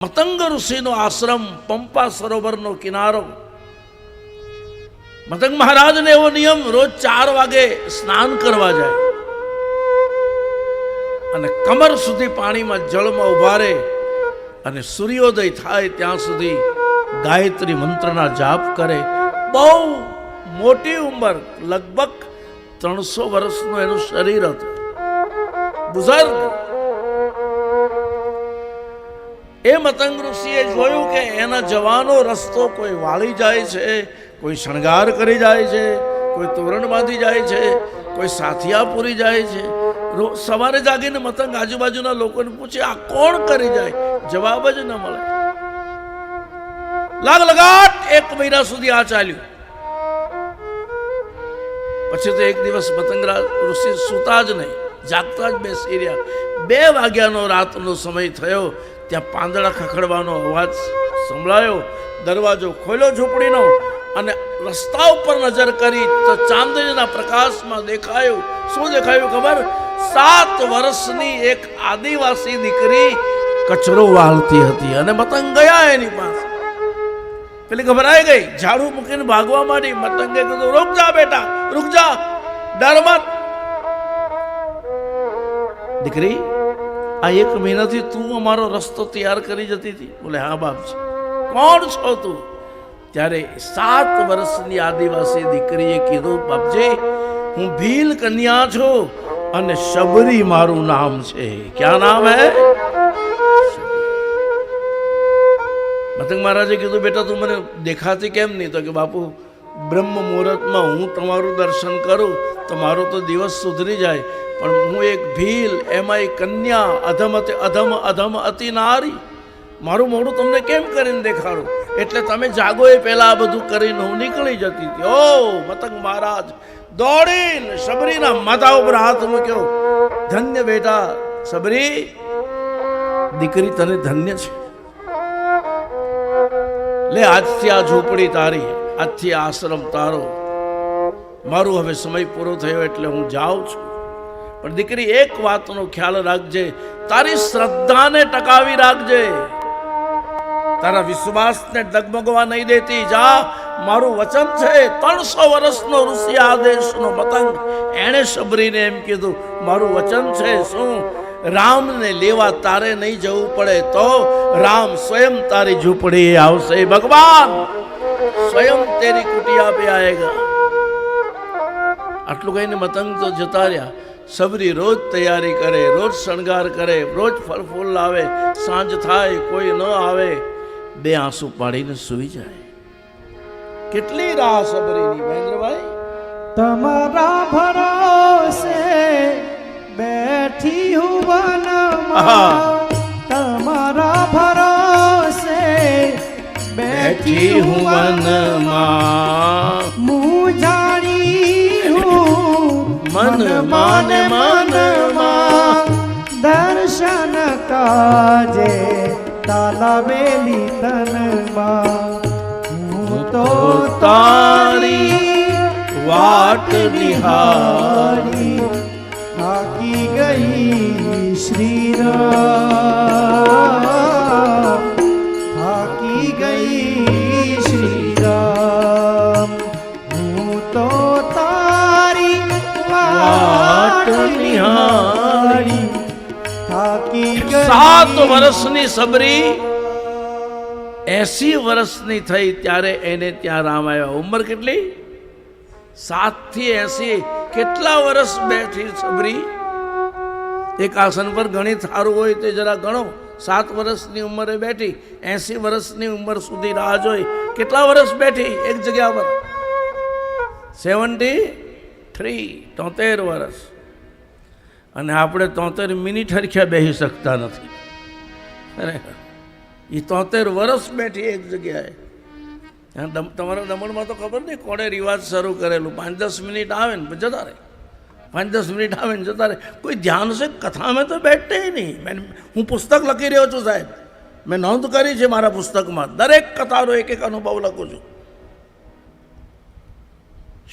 મતંગ ઋષિનો આશ્રમ, પંપા સરોવરનો કિનારો. મતંગ મહારાજને એવો નિયમ, રોજ 4 વાગે સ્નાન કરવા જાય અને કમર સુધી પાણીમાં જળમાં ઉભા રહે અને સૂર્યોદય થાય ત્યાં સુધી ગાયત્રી મંત્રના જાપ કરે. બહુ મોટી ઉંમર, લગભગ 300 વર્ષનું એનું શરીર હતું. બુઝુર્ગ. એ મતંગ ઋષિએ જોયું કે એના જવાનો રસ્તો કોઈ વાળી જાય છે, કોઈ શણગાર કરી જાય છે, કોઈ તોરણ બાંધી જાય છે, કોઈ સાથિયા પૂરી જાય છે. સવારે જાગીને મતંગ આજુબાજુના લોકોને પૂછે, આ કોણ કરી જાય? જવાબ જ ન મળે. લાગ લગાટ 1 મહિના સુધી આ ચાલ્યું. પછી તો એક દિવસ મતંગ ઋષિ સૂતા જ નહીં, જાગતા જ બેસી રહ્યા. 2 વાગ્યાનો રાતનો સમય થયો. ત્યાં પાંદડા ખખડવાનો અવાજ સંભળાયો. દરવાજો ખોલ્યો ઝૂંપડીનો અને રસ્તા ઉપર નજર કરી તો ચાંદનીના પ્રકાશમાં દેખાયું. શું દેખાયું ખબર? 7 વર્ષની એક આદિવાસી દીકરી કચરો વાળતી હતી અને મતંગ ગયા એની પાસે. પેલી ઘબરાઈ ગઈ, ઝાડુ મૂકીને ભાગવા માંડી. મતંગે કીધું, રૂક જા બેટા, રૂક જા, ડર મત. દીકરી, આ 1 મહિનાથી તું અમારો રસ્તો તૈયાર કરી જતી હતી? બોલે, હા બાપજી. કોણ છો તું? ત્યારે 7 વર્ષની આદિવાસી દીકરીએ કીધું, બાપજી, હું ભીલ કન્યા છું અને શબરી મારું નામ છે. ક્યાં નામ હે? મતંગ મહારાજે કીધું, બેટા તું મને દેખાતી કેમ નહીં? તો કે બાપુ, બ્રહ્મ મુહૂર્તમાં હું તમારું દર્શન કરું તો મારો તો દિવસ સુધરી જાય, પણ હું એક ભીલ, એમાં એક કન્યા, અધમતે અધમ, અધમ અતિ નારી. મારું મોઢું તમને કેમ કરીને દેખાડું? એટલે તમે જાગો એ પહેલા આ બધું કરીને હું નીકળી જતી હતી. ઓ મતંગ મહારાજ દોડીને શબરીના માથા ઉપર હાથ મૂક્યો. ધન્ય બેટા શબરી, દીકરી તને ધન્ય છે. લે, આજથી આ ઝૂંપડી તારી, આજથી આ આશ્રમ તારો. મારું હવે સમય પૂરો થયો એટલે હું જાઉં છું. પણ દીકરી, એક વાતનો ખ્યાલ રાખજે, તારી શ્રદ્ધાને ટકાવી રાખજે, તારા વિશ્વાસને ડગમગવા નહીં દેતી. જા, મારું વચન છે. 300 વર્ષનો ઋષિ આદેશનો મતંગ, એણે શબરીને એમ કીધું, મારું વચન છે. શું? રામને લેવા તારે નહીં જવું પડે તો રામ સ્વયં તારી ઝૂંપડી આવશે. ભગવાન સ્વયં તેરી કુટિયા पे आएगा. આટલું કહીને મતંગ તો જતા રહ્યા. શબરી રોજ તૈયારી કરે, રોજ શણગાર કરે, રોજ ફળ ફૂલ લાવે. સાંજ થાય, કોઈ ન આવે, 2 આંસુ પાડીને સૂઈ જાય. કેટલી રાહ શબરીની મહેન્દ્રભાઈ. તમારા ભરોસે બેઠી હું વનમાં, તમારા ભરોસે બેઠી હું વનમાં, હું જાણી હું મનમાં ને મનમાં, દર્શન કાજે તાલાવેલી તનમાં. હું તો તારી વાટ નિહાળી થાકી ગઈ શ્રી રામ, થાકી ગઈ શ્રી રામ. હું તો તારી વાટ નિહાળી થાકી ગઈ. 7 વર્ષની શબરી 80 વર્ષની થઈ ત્યારે એને ત્યાં રામ આવ્યા. ઉંમર કેટલી? 7 થી 80. કેટલા વર્ષ બેઠી શબરી? એક આસન પર ગણિત સારું હોય તે જરા ગણો. 7 વર્ષની ઉંમરે બેઠી, 80 વર્ષની ઉંમર સુધી રાહ જોઈ. કેટલા વર્ષ બેઠી એક જગ્યા પર? 73, 73 વર્ષ. અને આપણે 73 મિનિટ હરખ્યા બેસી શકતા નથી. અરે, એ 73 વર્ષ બેઠી એક જગ્યાએ. તમારા દમણમાં તો ખબર નહીં કોણે રિવાજ શરૂ કરેલું. 5-10 મિનિટ આવે ને જતા રહે, 5-10 મિનિટ આવે ને જતા રહે. કોઈ ધ્યાન છે કથા મેં તો બેઠતે નહીં. હું પુસ્તક લખી રહ્યો છું સાહેબ, મેં નોંધ કરી છે મારા પુસ્તકમાં. દરેક કથાનો એક અનુભવ લખું છું.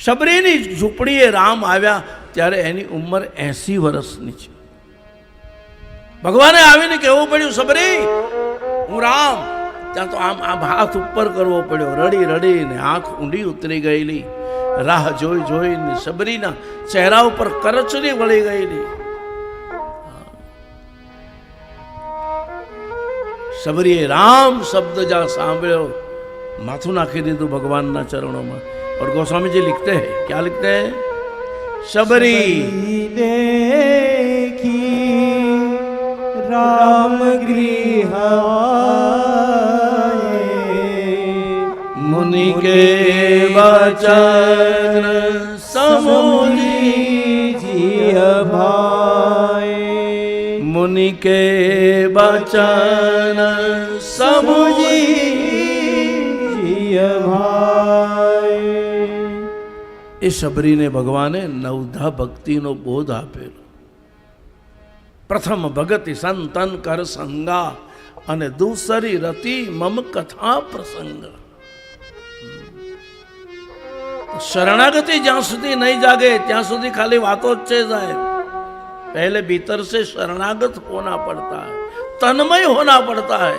શબરીની ઝૂંપડીએ રામ આવ્યા ત્યારે એની ઉંમર 80 વર્ષની છે. ભગવાને આવીને કહેવું પડ્યું, સબરી હું રામ. ત્યાં તો આમ આમ હાથ ઉપર કરવો પડ્યો, રડી રડીને આંખ ઊંડી ઉતરી ગયેલી, રાહ જોઈ જોઈને શબરીના ચહેરા ઉપર કરચરી વળી ગયેલી. શબરીએ રામ શબ્દ જ્યાં સાંભળ્યો, માથું નાખી દીધું ભગવાનના ચરણોમાં. और गोस्वामी जी लिखते हैं, क्या लिखते हैं? शबरी देखी राम गृह मुनि के वचन समूली जिय भाई, मुनि के वचन समूली जिय भाई. એ શબરીને ભગવાને નવધા ભક્તિનો બોધ આપેલો. પ્રથમ ભગતિ સંતન કર સંગા અને દૂસરી રતિ મમ કથા પ્રસંગ. शरणागति ज्યાં સુધી नहीं जागे ત્યાં સુધી खाली बातों से जाए. पहले भीतर से शरणागत होना पड़ता है, तन्मय होना पड़ता है.